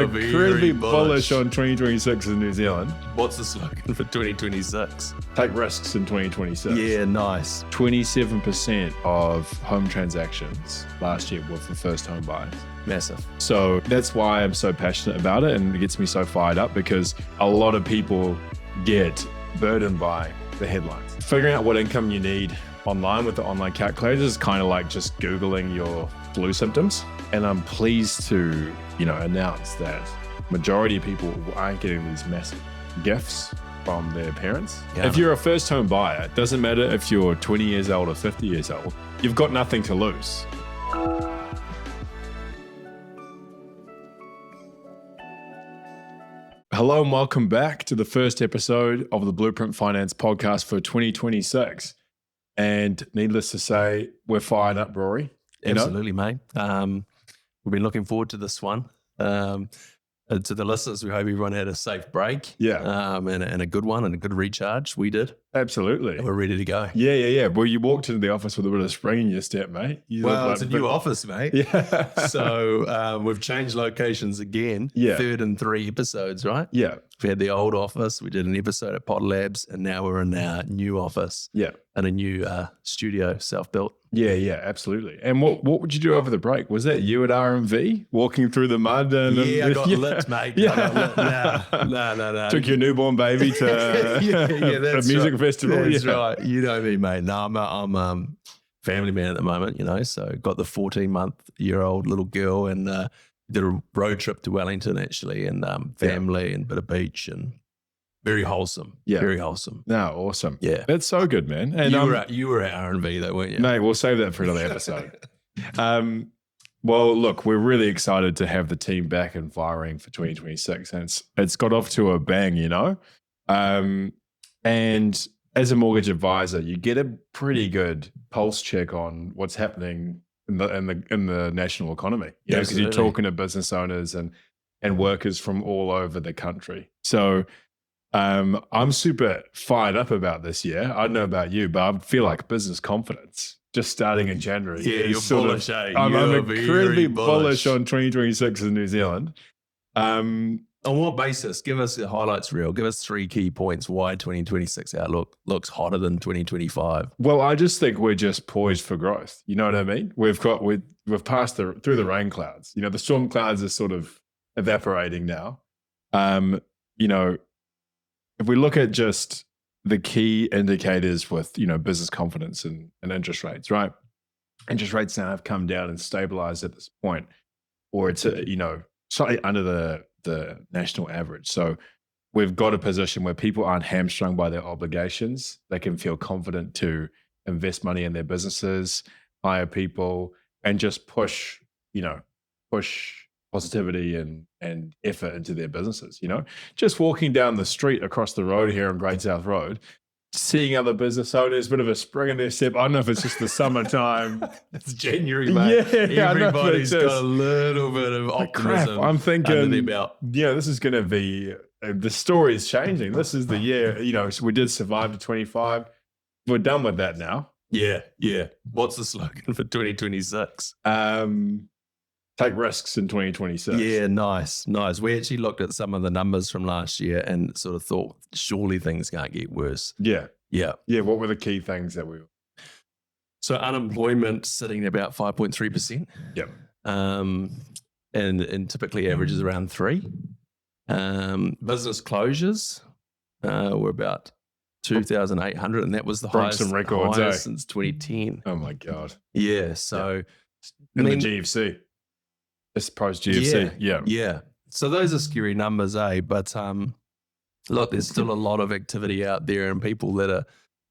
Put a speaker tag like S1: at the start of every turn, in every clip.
S1: incredibly bullish on 2026 in New Zealand.
S2: What's the slogan for 2026?
S1: Take risks in 2026.
S2: Yeah, nice.
S1: 27% of home transactions last year were for first home buyers.
S2: Massive.
S1: So that's why I'm so passionate about it, and it gets me so fired up, because a lot of people get burdened by the headlines. Figuring out what income you need online with the online calculators is kind of like just Googling your flu symptoms. And I'm pleased to, announce that majority of people aren't getting these massive gifts from their parents. Yeah. If you're a first home buyer, it doesn't matter if you're 20 years old or 50 years old, you've got nothing to lose. Hello and welcome back to the first episode of the Blueprint Finance podcast for 2026. And needless to say, we're fired up, Rory.
S2: Absolutely, mate. We've been looking forward to this one. To the listeners, we hope everyone had a safe break.
S1: Yeah.
S2: And a good one and a good recharge. We did.
S1: Absolutely.
S2: And we're ready to go.
S1: Yeah. Well, you walked into the office with a bit of spring in your step, mate.
S2: It's a new office, mate.
S1: Yeah.
S2: So we've changed locations again.
S1: Yeah.
S2: 3rd and 3 episodes, right?
S1: Yeah.
S2: We had the old office. We did an episode at Pod Labs, and now we're in our new office.
S1: Yeah.
S2: And a new studio, self-built.
S1: Yeah, absolutely. And what would you do over the break? Was that you at RMV walking through the mud?
S2: I got lit, mate.
S1: Yeah.
S2: No.
S1: Took your newborn baby to a music festival.
S2: That's right. You know me, mate. No, I'm a family man at the moment, so got the 14-month-year-old little girl, and did a road trip to Wellington, actually, and family and a bit of beach, and very wholesome. Yeah. Very wholesome.
S1: No, awesome.
S2: Yeah.
S1: That's so good, man. And
S2: you were at R&B though, weren't you?
S1: No, we'll save that for another episode. Well, look, we're really excited to have the team back and firing for 2026. And it's got off to a bang, and as a mortgage advisor, you get a pretty good pulse check on what's happening in the national economy. Because you're talking to business owners and workers from all over the country. So I'm super fired up about this year. I don't know about you, but I feel like business confidence just starting in January.
S2: Yeah, you're bullish, eh?
S1: I'm incredibly bullish on 2026 in New Zealand.
S2: On what basis? Give us the highlights reel. Give us 3 key points why 2026 outlook looks hotter than 2025.
S1: Well, I just think we're just poised for growth. You know what I mean? We've passed through the rain clouds. The storm clouds are sort of evaporating now. If we look at just the key indicators with, business confidence and interest rates, right? Interest rates now have come down and stabilized at this point, or it's, slightly under the national average. So we've got a position where people aren't hamstrung by their obligations. They can feel confident to invest money in their businesses, hire people, and just push positivity and effort into their businesses. Just walking down the street across the road here on Great South Road, seeing other business owners, bit of a spring in their step. I don't know if it's just the summertime.
S2: It's January, mate.
S1: Yeah,
S2: everybody's got a little bit of optimism.
S1: I'm thinking,
S2: under their belt.
S1: This is going to be, the story is changing. This is the year, so we did survive to 25. We're done with that now.
S2: Yeah. What's the slogan for 2026?
S1: Take risks in 2026.
S2: Yeah, nice. We actually looked at some of the numbers from last year and sort of thought, surely things can't get worse.
S1: Yeah. What were the key things that
S2: So unemployment sitting at about 5.3%.
S1: Yep.
S2: And typically averages around 3. Business closures were about 2,800, and that was the highest since 2010.
S1: Oh my God.
S2: Yeah. So
S1: the GFC. It's post GFC.
S2: Yeah. So those are scary numbers, eh? But look, there's still a lot of activity out there, and people that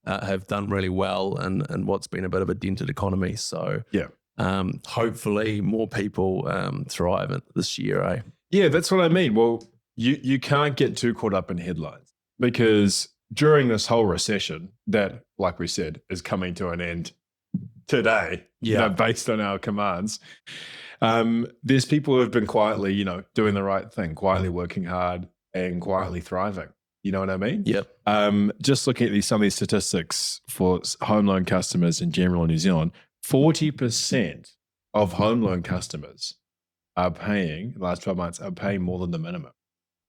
S2: have done really well and what's been a bit of a dented economy. So hopefully more people thrive this year, eh?
S1: Yeah, that's what I mean. Well, you can't get too caught up in headlines, because during this whole recession that, like we said, is coming to an end today, based on our commands, there's people who have been quietly, doing the right thing, quietly working hard and quietly thriving. You know what I mean?
S2: Yep.
S1: Just looking at some of these statistics for home loan customers in general in New Zealand, 40% of home loan customers are paying, the last 12 months, are paying more than the minimum,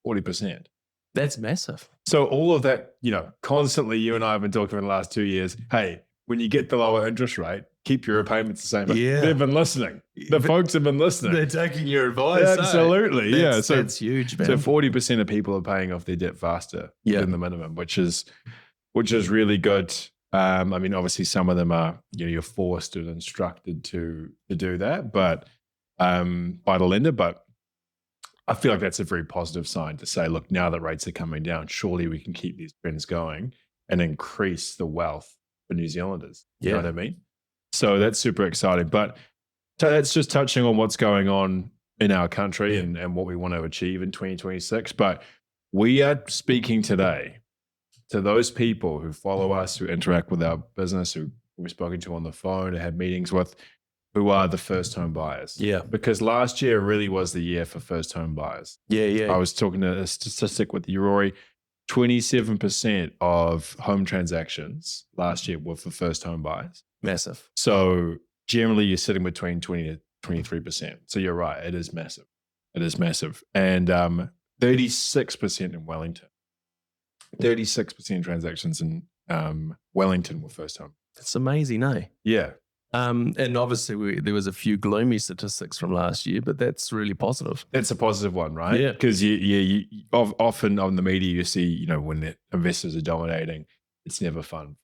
S1: 40%.
S2: That's massive.
S1: So all of that, constantly you and I have been talking for the last 2 years, hey, when you get the lower interest rate, keep your repayments the same.
S2: Yeah.
S1: They've been listening. The folks have been listening.
S2: They're taking your advice.
S1: Absolutely. So
S2: that's huge, man.
S1: So 40% of people are paying off their debt faster than the minimum, which is really good. Obviously some of them are, you're forced and instructed to do that, but by the lender. But I feel like that's a very positive sign to say, look, now that rates are coming down, surely we can keep these trends going and increase the wealth for New Zealanders. You know what I mean? So that's super exciting. But that's just touching on what's going on in our country and what we want to achieve in 2026. But we are speaking today to those people who follow us, who interact with our business, who we've spoken to on the phone, who had meetings with, who are the first home buyers. Yeah. Because last year really was the year for first home buyers. I was talking to a statistic with you, Rory. 27% of home transactions last year were for first home buyers.
S2: Massive.
S1: So generally you're sitting between 20 to 23%. So you're right, it is massive. It is massive. And 36% in Wellington. 36% transactions in Wellington were first home.
S2: That's amazing, eh?
S1: Yeah.
S2: And obviously there was a few gloomy statistics from last year, but that's really positive.
S1: That's a positive one, right?
S2: Yeah.
S1: Because you often on the media you see, when the investors are dominating, it's never fun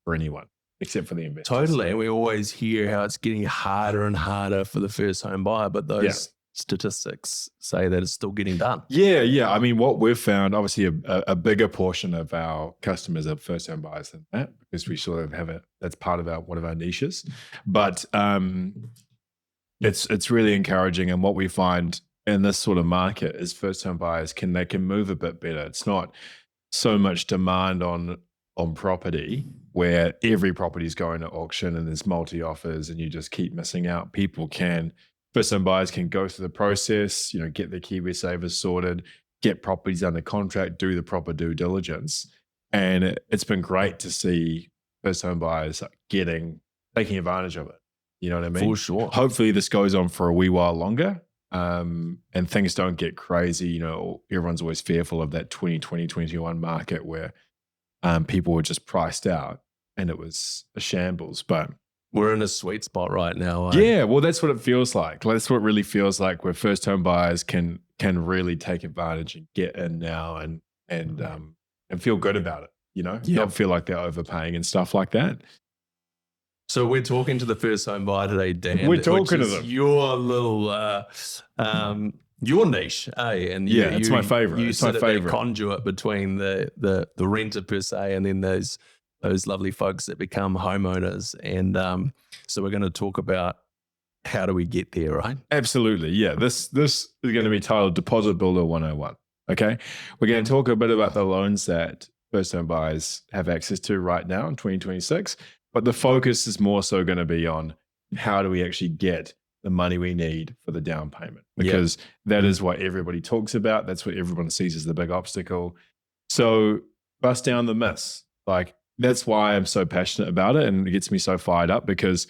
S1: for anyone except for the investors.
S2: Totally. And we always hear how it's getting harder and harder for the first home buyer, but those statistics say that it's still getting done.
S1: Yeah. I mean, what we've found, obviously a bigger portion of our customers are first home buyers than that, because we sort of have that's part of one of our niches. But it's really encouraging. And what we find in this sort of market is first home buyers can move a bit better. It's not so much demand on property where every property is going to auction and there's multi offers and you just keep missing out. First home buyers can go through the process, get their KiwiSavers sorted, get properties under contract, do the proper due diligence. And it's been great to see first home buyers taking advantage of it. You know what I mean?
S2: For sure.
S1: Hopefully this goes on for a wee while longer and things don't get crazy. Everyone's always fearful of that 2020, 2021 market where people were just priced out and it was a shambles. But
S2: we're in a sweet spot right now.
S1: Yeah, well, that's what it feels like. That's what it really feels like, where first home buyers can really take advantage and get in now and feel good about it. Not feel like they're overpaying and stuff like that.
S2: So we're talking to the first home buyer today, Dan.
S1: We're talking to them.
S2: Your little your niche, eh? And
S1: it's my favorite.
S2: You
S1: it's my
S2: sit
S1: favorite.
S2: at that conduit between the renter per se and then those lovely folks that become homeowners. And so we're going to talk about how do we get there, right?
S1: Absolutely. Yeah. This is going to be titled Deposit Builder 101. Okay. We're going to talk a bit about the loans that first home buyers have access to right now in 2026. But the focus is more so going to be on how do we actually get the money we need for the down payment, because that is what everybody talks about. That's what everyone sees as the big obstacle. So bust down the myths. That's why I'm so passionate about it, and it gets me so fired up, because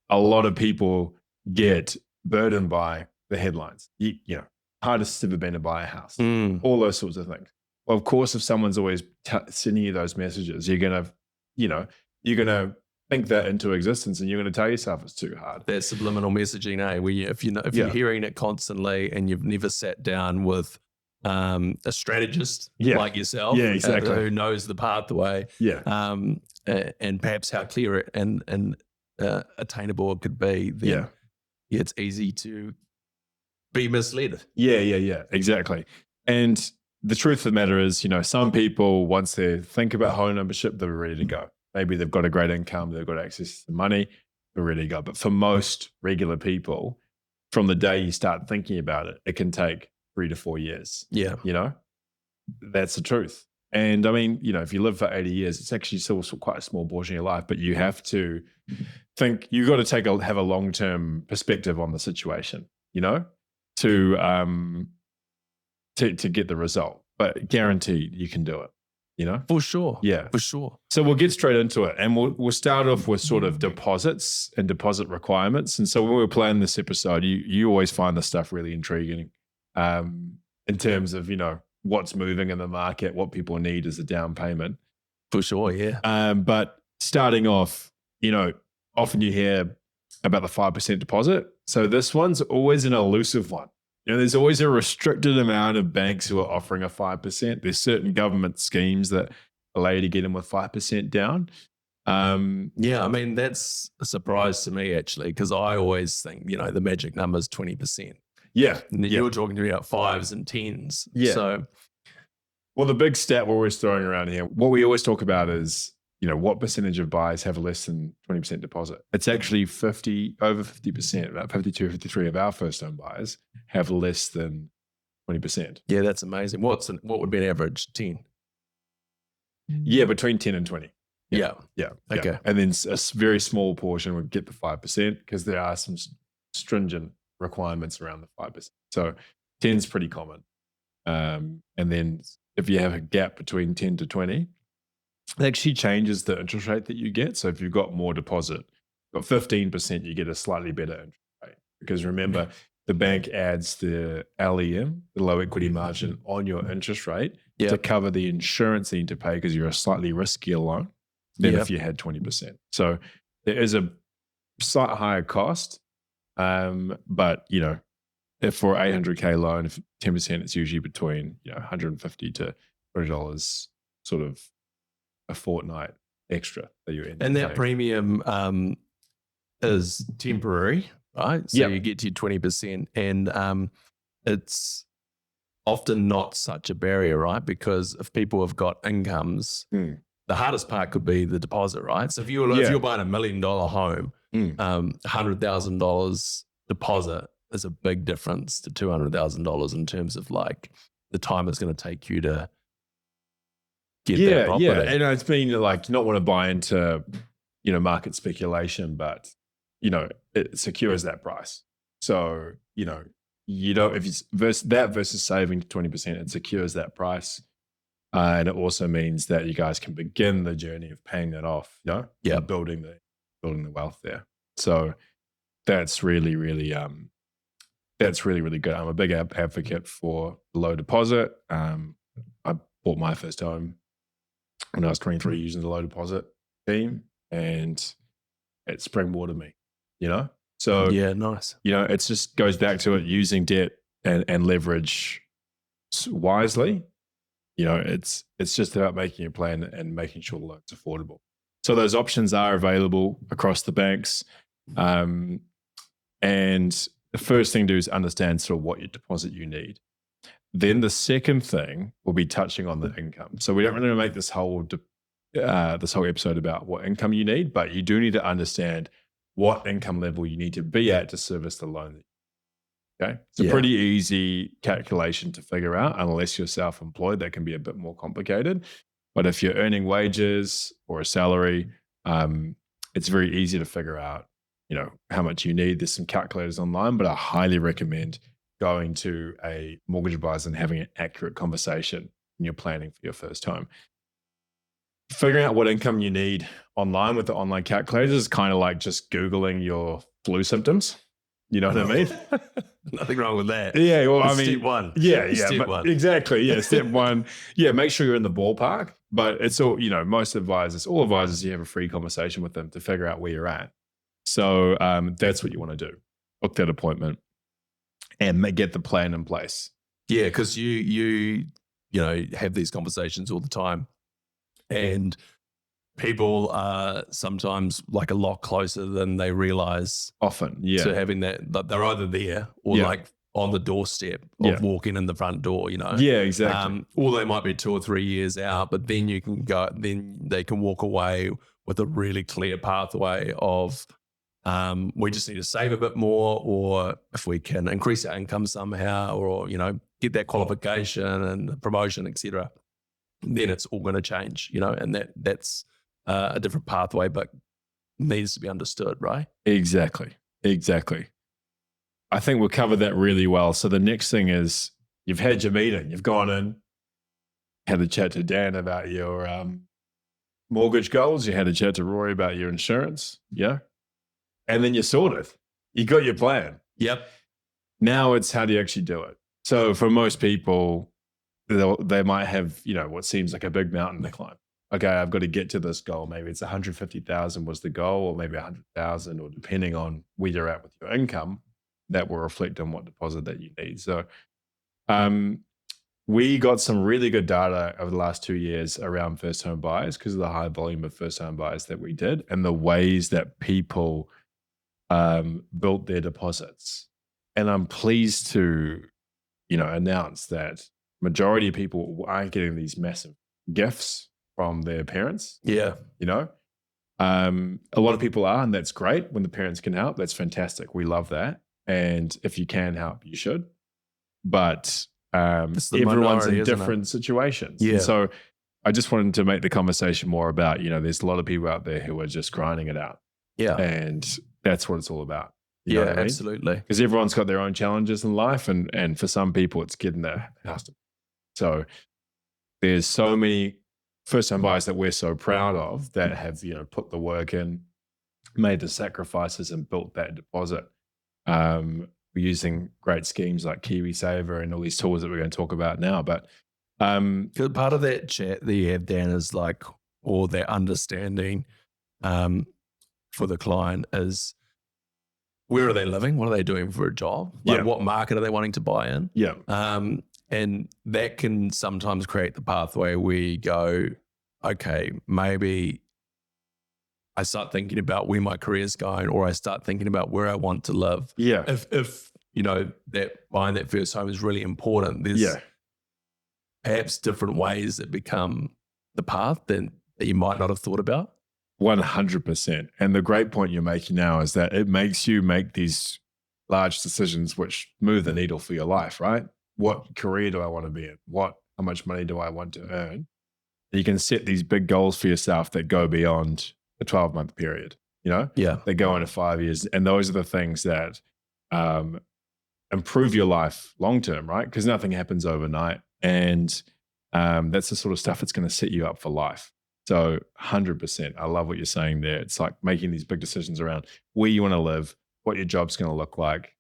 S1: a lot of people get burdened by the headlines. Hardest it's ever been to buy a house, all those sorts of things. Well, of course, if someone's always sending you those messages, you're gonna think that into existence, and you're gonna tell yourself it's too hard.
S2: That subliminal messaging, if you're hearing it constantly and you've never sat down with a strategist like yourself,
S1: exactly,
S2: who knows the pathway, and perhaps how clear it and attainable it could be, then it's easy to be misled.
S1: Yeah, exactly. And the truth of the matter is, some people, once they think about home ownership, they're ready to go. Maybe they've got a great income, they've got access to money, they're ready to go. But for most regular people, from the day you start thinking about it, it can take 3 to 4 years. Yeah. That's the truth. And I mean, if you live for 80 years, it's actually still quite a small portion of your life, but you have to think, you've got to have a long-term perspective on the situation, to get the result. But guaranteed you can do it. you know?
S2: For sure.
S1: Yeah.
S2: For sure.
S1: So we'll get straight into it, and we'll start off with sort of deposits and deposit requirements. And so when we were planning this episode, you always find this stuff really intriguing in terms of, you know, what's moving in the market, what people need as a down payment.
S2: For sure, yeah.
S1: But starting off, you know, often you hear about the 5% deposit. So this one's always an elusive one. You know, there's always a restricted amount of banks who are offering a 5%. There's certain government schemes that allow you to get in with 5% down.
S2: Yeah, I mean, that's a surprise to me, actually, because I always think, you know, the magic number is 20%.
S1: Yeah.
S2: And then you're talking about 5s and 10s.
S1: Yeah.
S2: So,
S1: well, the big stat we're always throwing around here, what we always talk about is, you know, what percentage of buyers have less than 20% deposit? It's actually over 50%, about 52, 53 of our first home buyers have less than 20%.
S2: yeah, that's amazing. What would be an average? 10?
S1: Yeah, between 10 and 20.
S2: Yeah.
S1: Okay. And then a very small portion would get the 5% because there are some stringent requirements around the 5%. So 10 is pretty common. And then if you have a gap between 10 to 20, it actually changes the interest rate that you get. So if you've got more deposit, got 15%, you get a slightly better interest rate. Because remember, the bank adds the LEM, the low equity margin, on your interest rate to cover the insurance you need to pay because you're a slightly riskier loan than if you had 20%. So there is a slight higher cost. But, you know, if for $800K loan, if 10%, it's usually between, you know, $150 to $20 sort of a fortnight extra that you're in.
S2: And that premium is temporary, right? So you get to your 20%, and it's often not such a barrier, right? Because if people have got incomes, the hardest part could be the deposit, right? So if you're buying $1 million home, $100,000 deposit is a big difference to $200,000 in terms of like the time it's going to take you to get that property.
S1: Yeah, and it's been like, you don't want to buy into, you know, market speculation, but, you know, it secures that price. So, you know, you don't, if it's versus saving 20%, it secures that price. And it also means that you guys can begin the journey of paying that off, you know, and building the wealth there. So that's really, really good. I'm a big advocate for low deposit. I bought my first home when I was 23 using the low deposit scheme, and it springboarded me, you know? So
S2: yeah, nice.
S1: You know, it just goes back to it, using debt and leverage wisely. You know, it's just about making a plan and making sure the loan's affordable. So those options are available across the banks. And the first thing to do is understand sort of what your deposit you need. Then the second thing will be touching on the income. So we don't really make this whole episode about what income you need, but you do need to understand what income level you need to be at to service the loan. Okay, it's a pretty easy calculation to figure out, unless you're self-employed. That can be a bit more complicated. But if you're earning wages or a salary, it's very easy to figure out, you know, how much you need. There's some calculators online, but I highly recommend going to a mortgage advisor and having an accurate conversation when you're planning for your first home. Figuring out what income you need online with the online calculators is kind of like just Googling your flu symptoms. You know what I mean?
S2: Nothing wrong with that.
S1: Yeah, well, I mean,
S2: step one.
S1: Step one. Exactly. Yeah, step one. Yeah, make sure you're in the ballpark. But it's all, you know, all advisors, you have a free conversation with them to figure out where you're at. So that's what you want to do. Book that appointment and get the plan in place.
S2: Yeah, because you know, have these conversations all the time, and people are sometimes like a lot closer than they realize.
S1: Often,
S2: to having that they're either there or like on the doorstep of walking in the front door, you know.
S1: Yeah, exactly.
S2: Or they might be 2 or 3 years out, but then then they can walk away with a really clear pathway of we just need to save a bit more, or if we can increase our income somehow, or, you know, get that qualification and promotion, etc., then it's all going to change, you know, and that's a different pathway, but needs to be understood, right?
S1: Exactly. I think we'll cover that really well. So the next thing is, you've had your meeting, you've gone in, had a chat to Dan about your mortgage goals. You had a chat to Rory about your insurance. Yeah. And then you're sorted. You got your plan.
S2: Yep.
S1: Now it's how do you actually do it? So for most people, they might have, what seems like a big mountain to climb. Okay, I've got to get to this goal. Maybe it's 150,000 was the goal, or maybe 100,000, or depending on where you're at with your income, that will reflect on what deposit that you need. So we got some really good data over the last 2 years around first home buyers because of the high volume of first home buyers that we did and the ways that people built their deposits. And I'm pleased to, announce that majority of people aren't getting these massive gifts from their parents.
S2: Yeah.
S1: A lot of people are, and that's great. When the parents can help, that's fantastic. We love that. And if you can help, you should. But everyone's in different situations.
S2: Yeah.
S1: And so I just wanted to make the conversation more about, there's a lot of people out there who are just grinding it out.
S2: Yeah.
S1: And that's what it's all about. You know what I mean?
S2: Absolutely.
S1: Because everyone's got their own challenges in life. And for some people, it's getting their house. So there's so many first-time buyers that we're so proud of that have, put the work in, made the sacrifices and built that deposit. We're using great schemes like KiwiSaver and all these tools that we're going to talk about now. But
S2: part of that chat that you have, Dan, is or that understanding for the client is, where are they living? What are they doing for a job? What market are they wanting to buy in?
S1: Yeah.
S2: And that can sometimes create the pathway where you go, okay, maybe I start thinking about where my career is going, or I start thinking about where I want to live.
S1: Yeah.
S2: If that buying that first home is really important, there's perhaps different ways that become the path that you might not have thought about.
S1: 100%. And the great point you're making now is that it makes you make these large decisions which move the needle for your life, right? What career do I want to be in? How much money do I want to earn? You can set these big goals for yourself that go beyond a 12-month period,
S2: Yeah.
S1: They go into 5 years. And those are the things that improve your life long-term, right? Because nothing happens overnight. And that's the sort of stuff that's going to set you up for life. So 100%. I love what you're saying there. It's like making these big decisions around where you want to live, what your job's going to look like,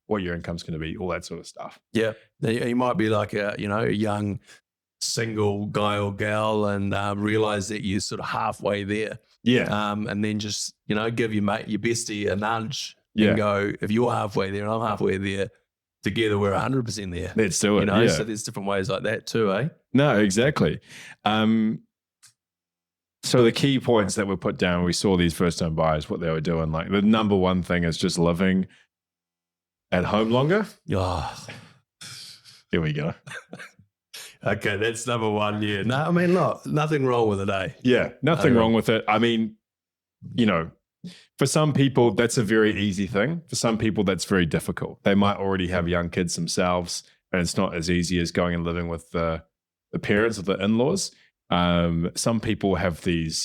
S1: what your income's going to be, all that sort of stuff.
S2: Yeah. You might be like a young single guy or gal and realize that you're sort of halfway there.
S1: Yeah.
S2: And then just, give your bestie a nudge and go, if you're halfway there and I'm halfway there, together we're 100% there.
S1: Let's do it.
S2: So there's different ways like that too, eh?
S1: No, exactly. So the key points that were put down, we saw these first-time buyers, what they were doing. Like the number one thing is just living at home longer.
S2: Oh.
S1: Here we go.
S2: Okay, that's number one. Yeah. No, I mean, look, nothing wrong with it, eh?
S1: Yeah, nothing wrong with it. I mean, for some people, that's a very easy thing. For some people, that's very difficult. They might already have young kids themselves, and it's not as easy as going and living with the parents or the in-laws. Some people have these,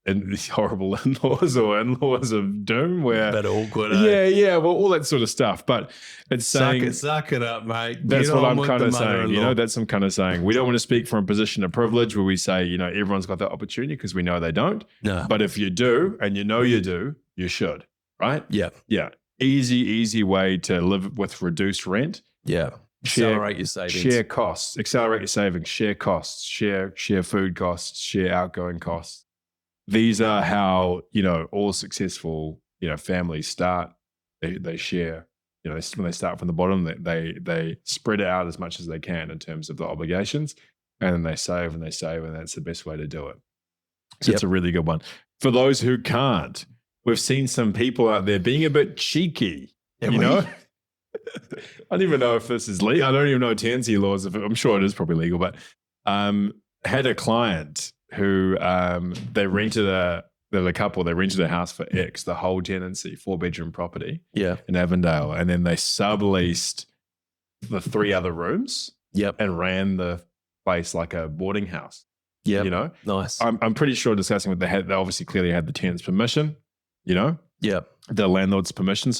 S1: these horrible in-laws or in-laws of doom where
S2: that awkward. Eh?
S1: Yeah, well, all that sort of stuff. But it's saying
S2: suck it up, mate.
S1: That's what I'm kind of saying. That's I'm kind of saying. We don't want to speak from a position of privilege where we say, everyone's got that opportunity because we know they don't.
S2: No.
S1: But if you do, and you do, you should, right?
S2: Yeah.
S1: Yeah. Easy way to live with reduced rent.
S2: Yeah. Accelerate your savings.
S1: Share costs. Accelerate your savings. Share costs. Share food costs. Share outgoing costs. These are how all successful families start. They share. When they start from the bottom, they spread it out as much as they can in terms of the obligations, and then they save and they save, and that's the best way to do it. So it's a really good one for those who can't. We've seen some people out there being a bit cheeky. I don't even know if this is legal. I don't even know tenancy laws. I'm sure it is probably legal, but had a client who they rented a couple. They rented a house for X, the whole tenancy, 4-bedroom property, in Avondale, and then they subleased the 3 other rooms, and ran the place like a boarding house.
S2: Yeah, nice.
S1: I'm pretty sure discussing what they had. They obviously clearly had the tenant's permission. The landlord's permission,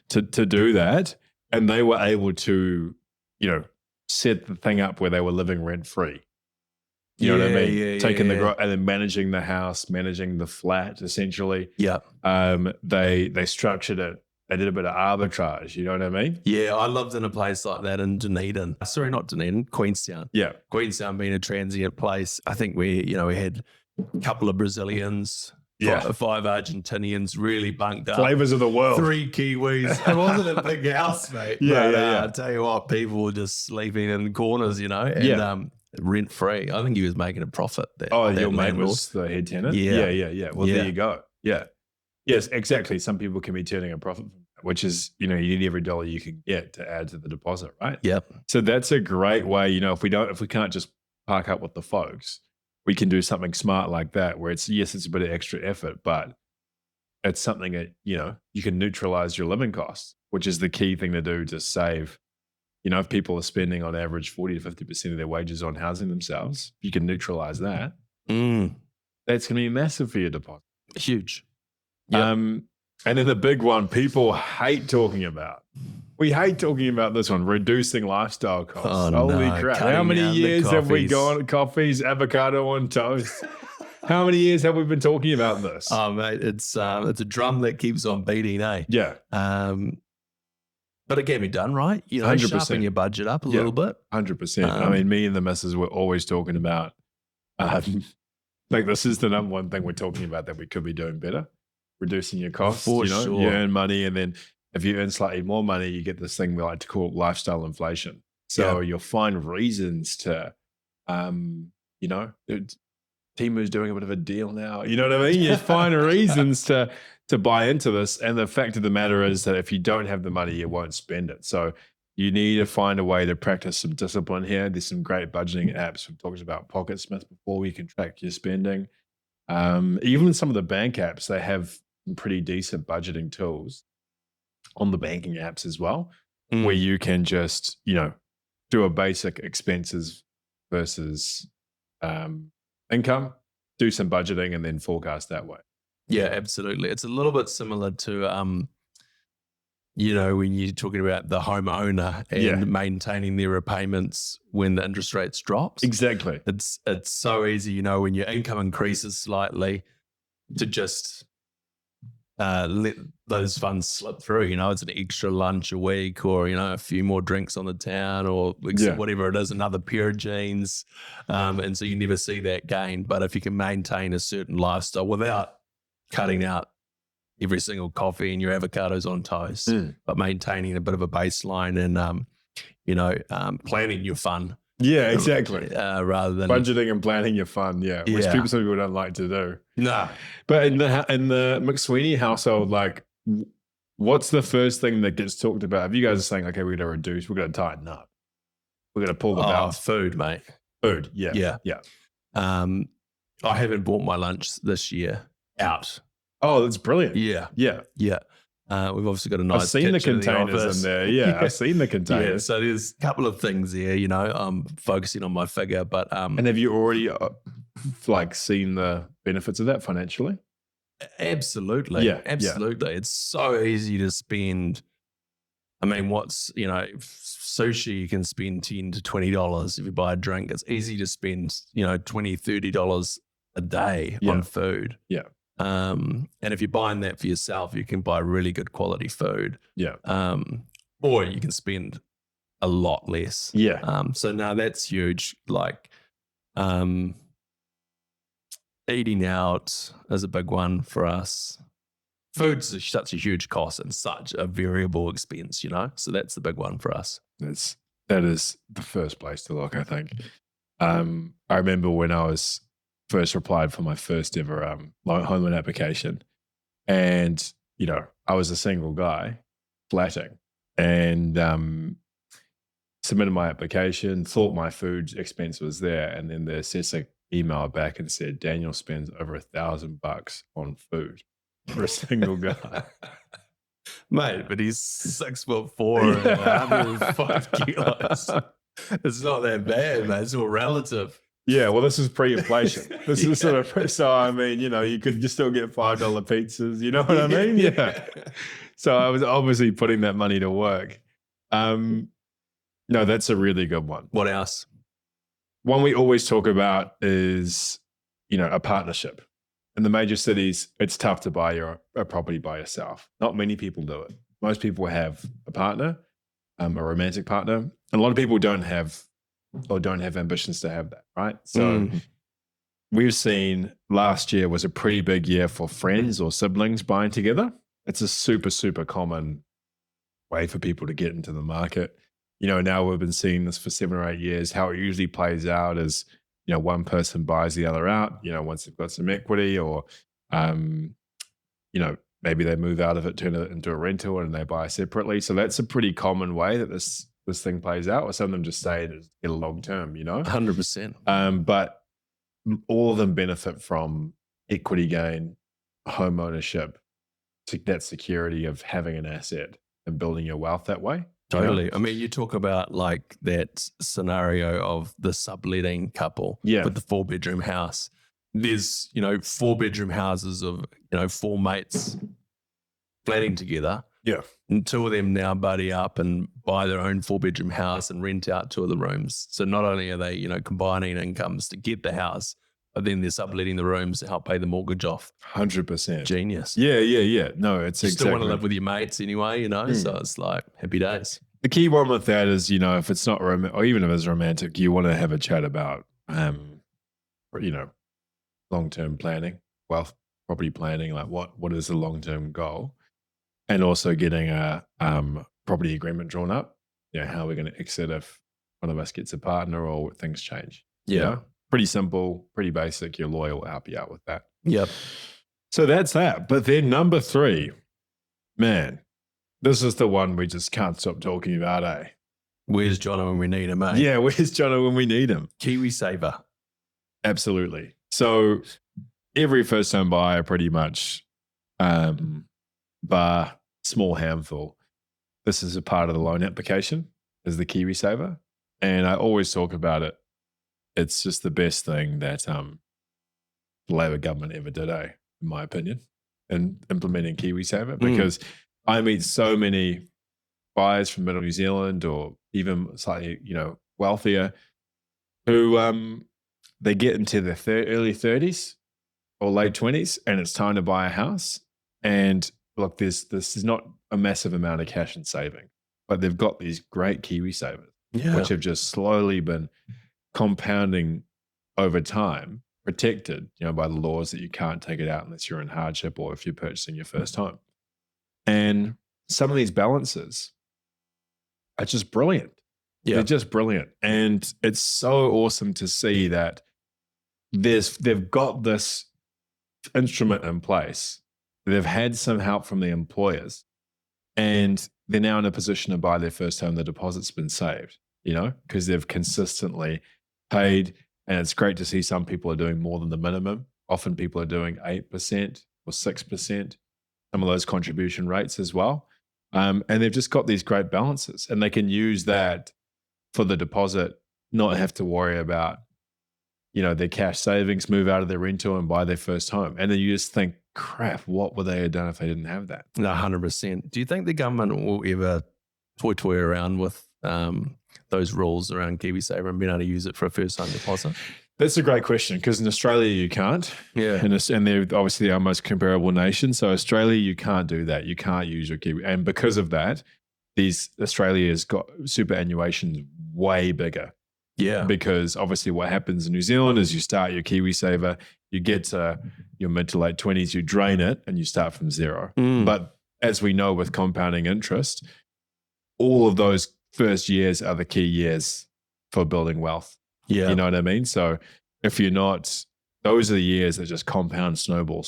S1: to do that. And they were able to, set the thing up where they were living rent free. You know what I mean?
S2: Yeah,
S1: Taking the and then managing the house, managing the flat, essentially.
S2: Yeah.
S1: They structured it. They did a bit of arbitrage. You know what I mean?
S2: Yeah, I lived in a place like that in Dunedin. Sorry, not Dunedin, Queenstown.
S1: Yeah.
S2: Queenstown being a transient place. I think we had a couple of Brazilians, five Argentinians, really bunked up.
S1: Flavors of the world.
S2: 3 Kiwis. It wasn't a big house, mate. I tell you what, people were just sleeping in corners, and rent free. I think he was making a profit there.
S1: Your mate was the head tenant? Yeah. Well, there you go. Yeah. Yes, exactly. Some people can be turning a profit, which is, you need every dollar you can get to add to the deposit, right?
S2: Yep.
S1: So that's a great way, if we can't just park up with the folks, we can do something smart like that where it's a bit of extra effort, but it's something that, you can neutralize your living costs, which is the key thing to do to save. If people are spending on average 40 to 50% of their wages on housing themselves, you can neutralize that. That's going to be massive for your deposit.
S2: Huge.
S1: Yep. And then the big one people hate talking about. We hate talking about this one, reducing lifestyle costs. Holy crap. How many years have we gone coffees, avocado on toast? How many years have we been talking about this?
S2: Oh, mate, it's a drum that keeps on beating, eh?
S1: Yeah.
S2: But it can be done, right?
S1: 100%.
S2: Sharpen your budget up a little bit.
S1: 100%. Me and the missus were always talking about, this is the number one thing we're talking about that we could be doing better. Reducing your costs,
S2: For sure.
S1: You earn money, and then if you earn slightly more money, you get this thing we like to call lifestyle inflation. So you'll find reasons to, Timu's doing a bit of a deal now. You know what I mean? You find reasons to buy into this. And the fact of the matter is that if you don't have the money, you won't spend it. So you need to find a way to practice some discipline here. There's some great budgeting apps. We've talked about PocketSmith before. We can track your spending. Even some of the bank apps, they have some pretty decent budgeting tools on the banking apps as well, where you can just, do a basic expenses versus income, do some budgeting, and then forecast that way.
S2: Yeah, absolutely. It's a little bit similar to, when you're talking about the homeowner and maintaining their repayments when the interest rates drops.
S1: Exactly.
S2: It's so easy, when your income increases slightly, to just let those funds slip through. It's an extra lunch a week, or a few more drinks on the town, or whatever it is, another pair of jeans, and so you never see that gain. But if you can maintain a certain lifestyle without cutting out every single coffee and your avocados on toast, but maintaining a bit of a baseline and planning your fun.
S1: Yeah, exactly.
S2: Rather than
S1: budgeting and planning your fun, which some people don't like to do.
S2: Nah.
S1: But in the McSweeney household, what's the first thing that gets talked about? If you guys are saying, okay, we're going to reduce, we're going to tighten up, we're going to pull the belt.
S2: Food, mate.
S1: Food, yeah.
S2: I haven't bought my lunch this year out.
S1: Oh, that's brilliant.
S2: Yeah. We've obviously got a nice.
S1: I've seen the containers in there. Yeah, I've seen the containers.
S2: Yeah, so there's a couple of things there. I'm focusing on my figure, but
S1: and have you already seen the benefits of that financially?
S2: Absolutely. Yeah, absolutely. It's so easy to spend. I mean, sushi you can spend $10 to $20 if you buy a drink. It's easy to spend $20, $30 a day on food.
S1: Yeah.
S2: And if you're buying that for yourself, you can buy really good quality food.
S1: Yeah.
S2: Or you can spend a lot less.
S1: Yeah.
S2: So now that's huge. Eating out is a big one for us. Food's such a huge cost and such a variable expense, So that's the big one for us.
S1: That is the first place to look, I think. I remember when I was first applied for my first ever home loan application, and I was a single guy flatting, and submitted my application, thought my food expense was there, and then the assessor emailed back and said Daniel spends over $1,000 on food for a single guy.
S2: Mate, but he's 6'4" and 105 kilos. It's not that bad, mate. It's all relative.
S1: Yeah, well, this is pre-inflation. This is sort of, so I mean, you could just still get $5 pizzas. You know what I mean? Yeah. So I was obviously putting that money to work. No, that's a really good one.
S2: What else?
S1: One we always talk about is, a partnership. In the major cities, it's tough to buy a property by yourself. Not many people do it. Most people have a partner, a romantic partner. And a lot of people don't have ambitions to have that, right? So we've seen last year was a pretty big year for friends or siblings buying together. It's a super, super common way for people to get into the market. Now we've been seeing this for 7 or 8 years. How it usually plays out is, one person buys the other out, once they've got some equity, or, maybe they move out of it, turn it into a rental, and they buy separately. So that's a pretty common way that this thing plays out, or some of them just stay and get a long term,
S2: 100%.
S1: But all of them benefit from equity gain, home ownership, that security of having an asset and building your wealth that way.
S2: Totally. I mean, you talk about like that scenario of the subletting couple with the 4-bedroom house. There's, 4-bedroom houses of, 4 mates flatting together.
S1: Yeah.
S2: And 2 of them now buddy up and buy their own 4-bedroom house and rent out 2 of the rooms. So not only are they, combining incomes to get the house, but then they're subletting the rooms to help pay the mortgage off.
S1: 100%.
S2: Genius.
S1: Yeah. No, it's
S2: you
S1: exactly.
S2: still want to live with your mates anyway, so it's like happy days.
S1: The key one with that is, if it's not romantic, or even if it's romantic, you want to have a chat about, long-term planning, wealth, property planning, like what is the long-term goal, and also getting a property agreement drawn up. How are we going to exit if one of us gets a partner or things change?
S2: Yeah.
S1: Pretty simple, pretty basic. Your lawyer will help you out with that.
S2: Yep.
S1: So that's that. But then number 3, man, this is the one we just can't stop talking about, eh?
S2: Where's Jono when we need him, eh?
S1: Yeah, where's Jono when we need him?
S2: KiwiSaver.
S1: Absolutely. So every first-time buyer pretty much, bar small handful, this is a part of the loan application, is the KiwiSaver. And I always talk about it. It's just the best thing that the Labor government ever did, in my opinion, in implementing KiwiSaver, because I meet so many buyers from Middle New Zealand or even slightly, wealthier, who they get into their early 30s or late 20s, and it's time to buy a house. And look, this is not a massive amount of cash and saving, but they've got these great KiwiSavers, which have just slowly been compounding over time, protected, by the laws that you can't take it out unless you're in hardship or if you're purchasing your first home. And some of these balances are just brilliant. Yeah. They're just brilliant. And it's so awesome to see that they've got this instrument in place. They've had some help from the employers, and they're now in a position to buy their first home. The deposit's been saved, because they've consistently paid. And it's great to see some people are doing more than the minimum. Often people are doing 8% or 6%, some of those contribution rates as well. And they've just got these great balances, and they can use that for the deposit, not have to worry about, their cash savings, move out of their rental and buy their first home. And then you just think, crap, what would they have done if they didn't have that?
S2: No, 100%. Do you think the government will ever toy around with those rules around KiwiSaver and being able to use it for a first home deposit?
S1: That's a great question, because in Australia you can't. Yeah. And they're obviously our most comparable nation. So Australia, you can't do that. You can't use your Kiwi. And because of that, Australia's got superannuations way bigger. Yeah. Because obviously what happens in New Zealand is you start your KiwiSaver, you get to your mid to late 20s, you drain it and you start from zero. But as we know with compounding interest, all of those first years are the key years for building wealth. Yeah. You know what I mean? So if you're not, those are the years that just compound, snowball,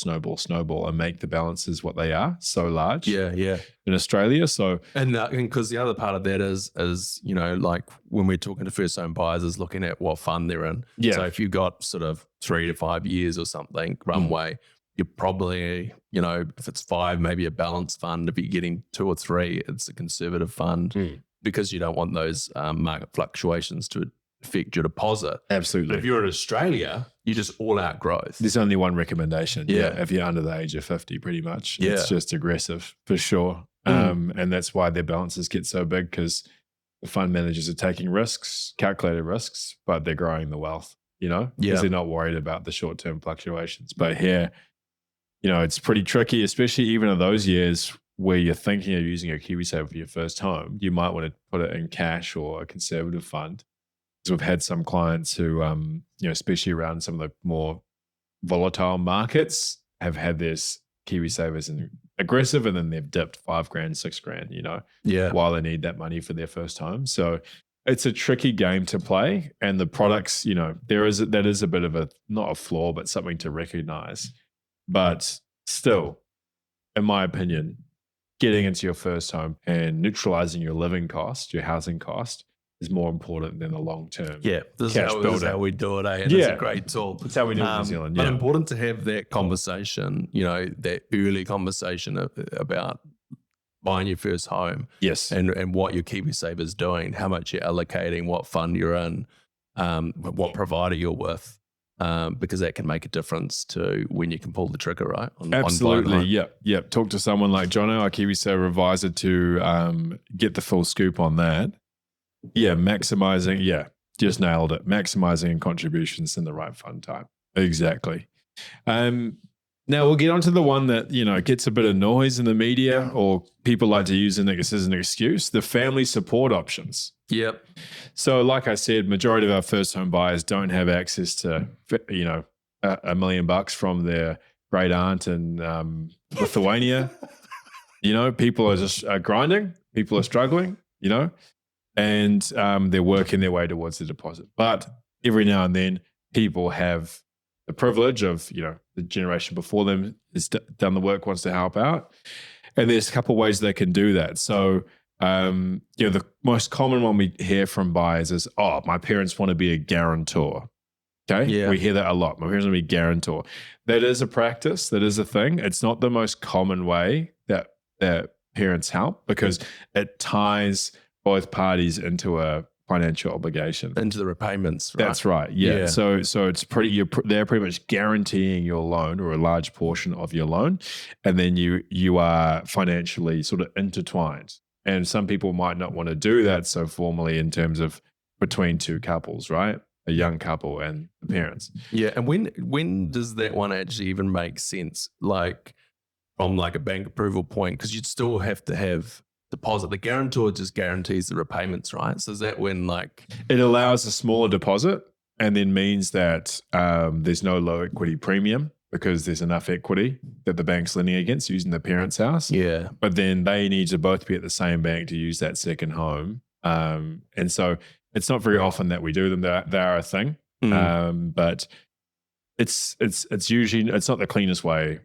S1: and make the balances what they are, so large. Yeah. In Australia. So
S2: and because the other part of that is like when we're talking to first home buyers, is looking at what fund they're in. Yeah. So if you've got sort of 3 to 5 years or something runway, you're probably, if it's 5, maybe a balanced fund. If you're getting 2 or 3, it's a conservative fund because you don't want those market fluctuations to affect your deposit.
S1: Absolutely.
S2: But if you're in Australia, you just all out growth.
S1: There's only one recommendation. Yeah. If you're under the age of 50, pretty much. Yeah. It's just aggressive for sure. And that's why their balances get so big, because the fund managers are taking risks, calculated risks, but they're growing the wealth, because they're not worried about the short-term fluctuations. But here, it's pretty tricky, especially even in those years where you're thinking of using a KiwiSaver for your first home. You might want to put it in cash or a conservative fund. Because we've had some clients who, especially around some of the more volatile markets, have had this KiwiSavers in aggressive, and then they've dipped $5,000, $6,000, while they need that money for their first home. So it's a tricky game to play, and the products, that is a bit of a, not a flaw, but something to recognize. But still, in my opinion, getting into your first home and neutralizing your living cost, your housing cost, is more important than the long-term
S2: this
S1: cash
S2: is how we do it, And it's a great tool.
S1: That's how we do it in New Zealand,
S2: But important to have that conversation, that early conversation about buying your first home.
S1: Yes.
S2: And what your KiwiSaver is doing, how much you're allocating, what fund you're in, what provider you're with. Because that can make a difference to when you can pull the trigger, right?
S1: Absolutely, yep. Talk to someone like Jono, our KiwiSaver advisor, to get the full scoop on that. Maximizing, just nailed it. Maximizing contributions in the right fund type. Exactly. Now we'll get on to the one that, gets a bit of noise in the media, or people like to use as an excuse, the family support options.
S2: Yep.
S1: So like I said, majority of our first home buyers don't have access to, $1 million from their great aunt in Lithuania. People are just grinding. People are struggling, and they're working their way towards the deposit. But every now and then, people have the privilege of, the generation before them has done the work, wants to help out. And there's a couple of ways they can do that. So, the most common one we hear from buyers is, my parents want to be a guarantor. Okay. Yeah. We hear that a lot. My parents want to be a guarantor. That is a practice. That is a thing. It's not the most common way that parents help, because it ties both parties into a financial obligation,
S2: into the repayments. Right?
S1: That's right. Yeah. So it's they're pretty much guaranteeing your loan, or a large portion of your loan, and then you are financially sort of intertwined. And some people might not want to do that so formally in terms of between two couples, right? A young couple and the parents.
S2: Yeah. And when does that one actually even make sense? Like from like a bank approval point, because you'd still have to have deposit. The guarantor just guarantees the repayments, right? So is that when
S1: it allows a smaller deposit, and then means that there's no low equity premium, because there's enough equity that the bank's lending against using the parents' house.
S2: Yeah.
S1: But then they need to both be at the same bank to use that second home. And so it's not very often that we do them. They are a thing. But it's usually, it's not the cleanest way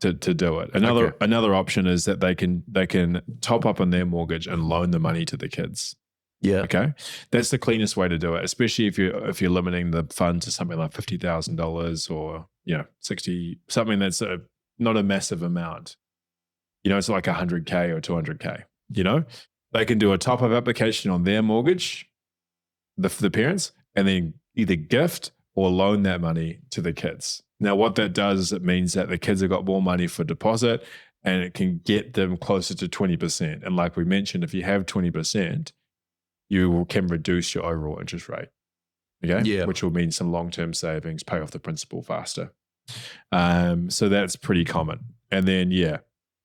S1: to do it. Another option is that they can top up on their mortgage and loan the money to the kids.
S2: Yeah.
S1: Okay. That's the cleanest way to do it, especially if you're limiting the fund to something like $50,000 or 60, something that's not a massive amount. It's like $100K or $200K. They can do a top-up application on their mortgage, the parents, and then either gift or loan that money to the kids. Now, what that does is it means that the kids have got more money for deposit, and it can get them closer to 20%. And like we mentioned, if you have 20%, you can reduce your overall interest rate. Okay.
S2: Yeah.
S1: Which will mean some long-term savings, pay off the principal faster. So that's pretty common. And then,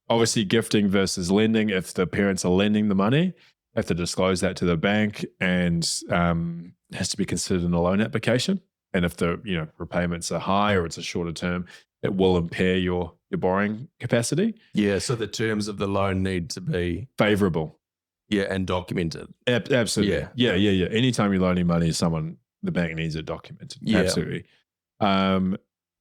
S1: obviously gifting versus lending. If the parents are lending the money, they have to disclose that to the bank, and has to be considered in a loan application. And if the repayments are high, or it's a shorter term, it will impair your borrowing capacity.
S2: Yeah. So the terms of the loan need to be
S1: favorable.
S2: Yeah, and documented.
S1: Absolutely. Yeah. Anytime you're loaning money to someone, the bank needs it documented.
S2: Yeah.
S1: Absolutely. And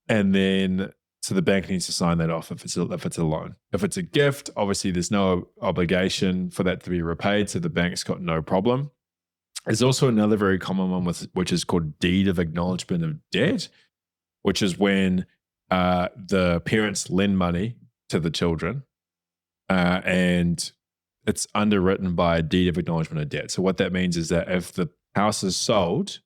S1: then, so the bank needs to sign that off if it's a loan. If it's a gift, obviously there's no obligation for that to be repaid, so the bank's got no problem. There's also another very common one which is called deed of acknowledgement of debt, which is when the parents lend money to the children, and it's underwritten by a deed of acknowledgement of debt. So what that means is that if the house is sold,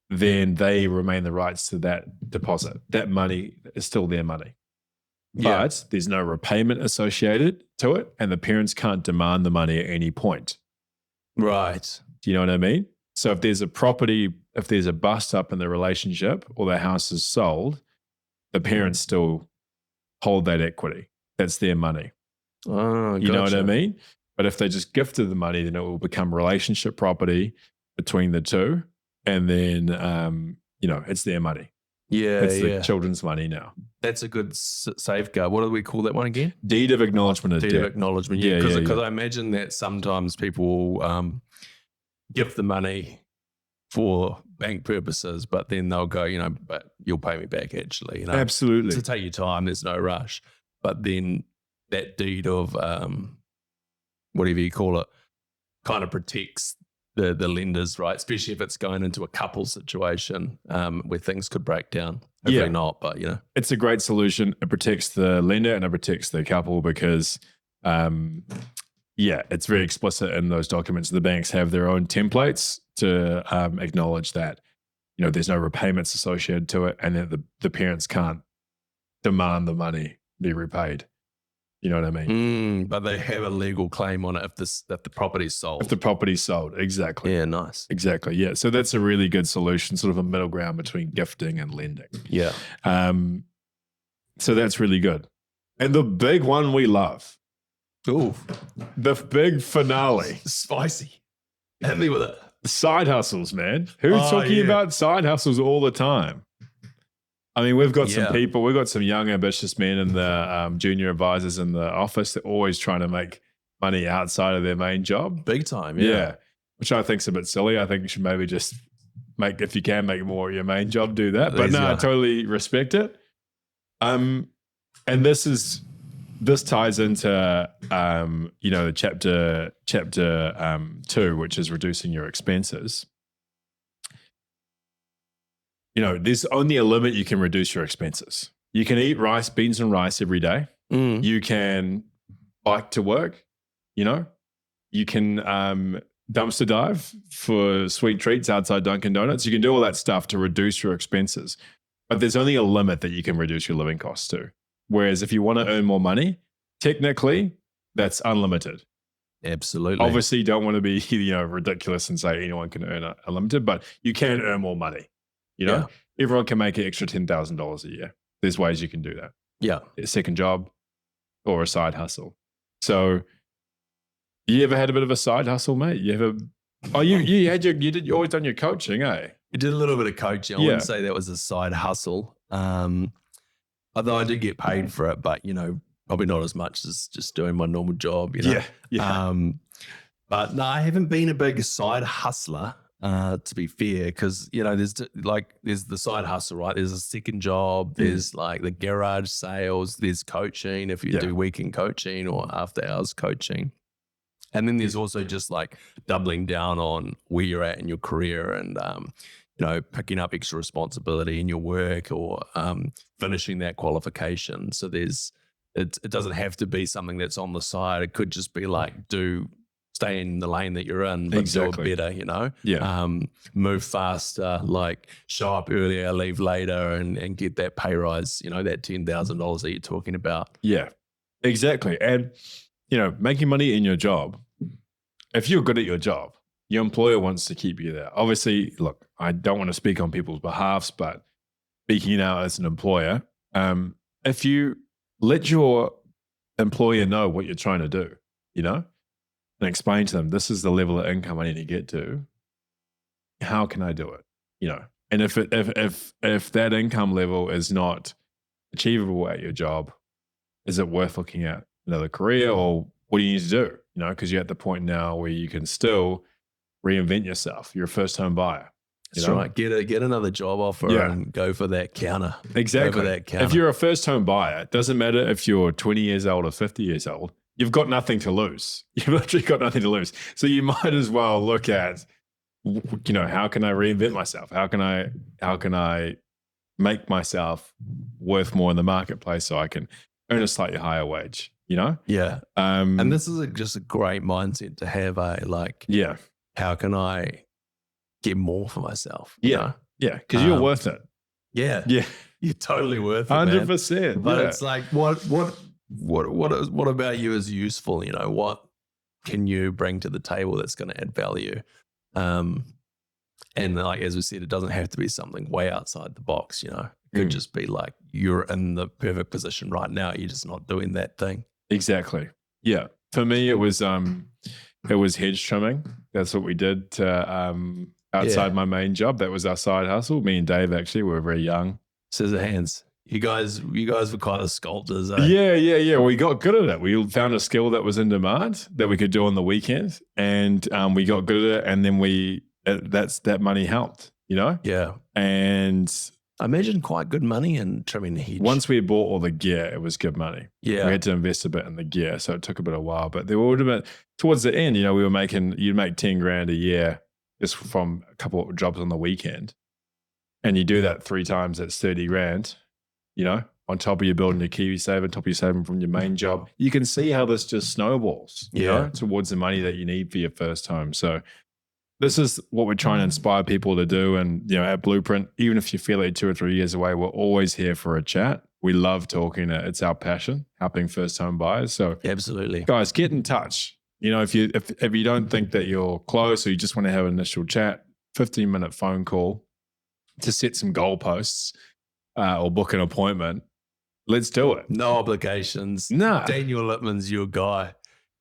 S1: then they remain the rights to that deposit. That money is still their money. But there's no repayment associated to it, and the parents can't demand the money at any point.
S2: Right.
S1: Do you know what I mean? So if there's a bust up in the relationship or the house is sold, the parents still hold that equity. That's their money.
S2: Oh,
S1: You know what I
S2: gotcha.
S1: mean? But if they just gifted the money, then it will become relationship property between the two. And then, it's their money.
S2: Yeah,
S1: It's the children's money now.
S2: That's a good safeguard. What do we call that one again?
S1: Deed of acknowledgement of
S2: Deed
S1: debt.
S2: of acknowledgement. Yeah, because I imagine that sometimes people will give the money for bank purposes, but then they'll go, but you'll pay me back actually.
S1: Absolutely.
S2: So take your time. There's no rush. But then that deed of whatever you call it kind of protects the lenders, right? Especially if it's going into a couple situation where things could break down. Hopefully not, but
S1: it's a great solution. It protects the lender and it protects the couple because, it's very explicit in those documents. The banks have their own templates to acknowledge that, there's no repayments associated to it, and that the parents can't demand the money be repaid. You know what I mean?
S2: But they have a legal claim on it if the property's sold.
S1: If the property's sold, exactly.
S2: Yeah, nice.
S1: Exactly, yeah. So that's a really good solution, sort of a middle ground between gifting and lending.
S2: Yeah.
S1: So that's really good. And the big one we love.
S2: Ooh.
S1: The big finale.
S2: Spicy. Hit me with it.
S1: Side hustles, man. Who's talking about side hustles all the time? I mean, we've got some young, ambitious men in the junior advisors in the office that are always trying to make money outside of their main job.
S2: Big time, yeah.
S1: Which I think is a bit silly. I think you should maybe just if you can make more of your main job, do that. But no, I totally respect it. And this ties into, the chapter 2, which is reducing your expenses. There's only a limit you can reduce your expenses. You can eat beans and rice every day. You can bike to work, you can dumpster dive for sweet treats outside Dunkin' Donuts. You can do all that stuff to reduce your expenses. But there's only a limit that you can reduce your living costs to. Whereas if you want to earn more money, technically, that's unlimited.
S2: Absolutely.
S1: Obviously, you don't want to be ridiculous and say anyone can earn unlimited, but you can earn more money. Everyone can make an extra $10,000 a year. There's ways you can do that.
S2: Yeah.
S1: A second job or a side hustle. So you ever had a bit of a side hustle, mate? You always done your coaching, eh?
S2: I did a little bit of coaching. I wouldn't say that was a side hustle. Although I did get paid for it, but probably not as much as just doing my normal job,
S1: Yeah.
S2: But no, I haven't been a big side hustler. To be fair, because there's the side hustle, right? There's a second job, there's like the garage sales, there's coaching if you do weekend coaching or after hours coaching, and then there's also just like doubling down on where you're at in your career and picking up extra responsibility in your work or finishing that qualification. So it doesn't have to be something that's on the side. It could just be like stay in the lane that you're in, but do it better, move faster, like show up earlier, leave later and get that pay rise, that $10,000 that you're talking about.
S1: Yeah, exactly. And, making money in your job, if you're good at your job, your employer wants to keep you there. Obviously, look, I don't want to speak on people's behalfs, but speaking now as an employer, if you let your employer know what you're trying to do, and explain to them, this is the level of income I need to get to. How can I do it? And if that income level is not achievable at your job, is it worth looking at another career, or what do you need to do? Because you're at the point now where you can still reinvent yourself. You're a first-home buyer.
S2: That's right. Get another job offer and go for that counter.
S1: Exactly.
S2: Go for that counter.
S1: If you're a first-home buyer, it doesn't matter if you're 20 years old or 50 years old. You've got nothing to lose. You've literally got nothing to lose. So you might as well look at, how can I reinvent myself? How can I make myself worth more in the marketplace so I can earn a slightly higher wage?
S2: Yeah. And this is just a great mindset to have. How can I get more for myself?
S1: Yeah, because you're worth it.
S2: Yeah, you're totally worth it.
S1: 100%.
S2: But it's like, what about you is useful? can you bring to the table that's going to add value? And like, as we said, it doesn't have to be something way outside the box, It could just be like, you're in the perfect position right now. You're just not doing that thing.
S1: Exactly. Yeah. For me, it was hedge trimming. That's what we did to, outside my main job. That was our side hustle. Me and Dave actually were very young.
S2: Scissor hands. You guys were kind of sculptors, eh?
S1: Yeah. We got good at it. We found a skill that was in demand that we could do on the weekends, and we got good at it. And then that money helped,
S2: Yeah.
S1: And
S2: I imagine quite good money in trimming the hedge.
S1: Once we had bought all the gear, it was good money.
S2: Yeah.
S1: We had to invest a bit in the gear, so it took a bit of a while. But there would have been, towards the end, you'd make 10 grand a year just from a couple of jobs on the weekend. And you do that 3 times, that's 30 grand, on top of you building your KiwiSaver, on top of you saving from your main job. You can see how this just snowballs, towards the money that you need for your first home. So this is what we're trying to inspire people to do. And, at Blueprint, even if you feel like 2 or 3 years away, we're always here for a chat. We love talking. It's our passion, helping first home buyers. So
S2: absolutely,
S1: guys, get in touch. If you don't think that you're close or you just want to have an initial chat, 15-minute phone call to set some goalposts or book an appointment. Let's do it.
S2: No obligations.
S1: No.
S2: Daniel Lipman's your guy.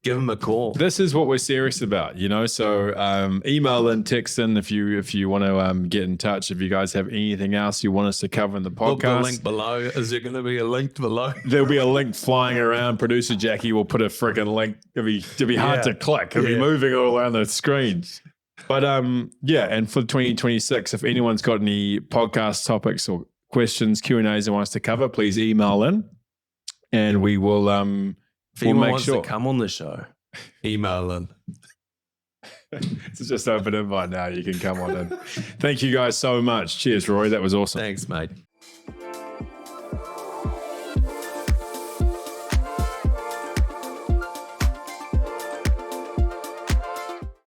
S2: Give him a call.
S1: This is what we're serious about, So email and text in if you want to get in touch. If you guys have anything else you want us to cover in the podcast,
S2: look the link below. Is there going to be a link below?
S1: There'll be a link flying around. Producer Jackie will put a freaking link. It'll be hard to click. It'll be moving all around the screen. But and for 2026, if anyone's got any podcast topics or questions, Q&As they want us to cover, please email in, and we will.
S2: If anyone wants to come on the show, email in.
S1: It's just open invite now. You can come on in. Thank you guys so much. Cheers, Rory. That was awesome.
S2: Thanks, mate.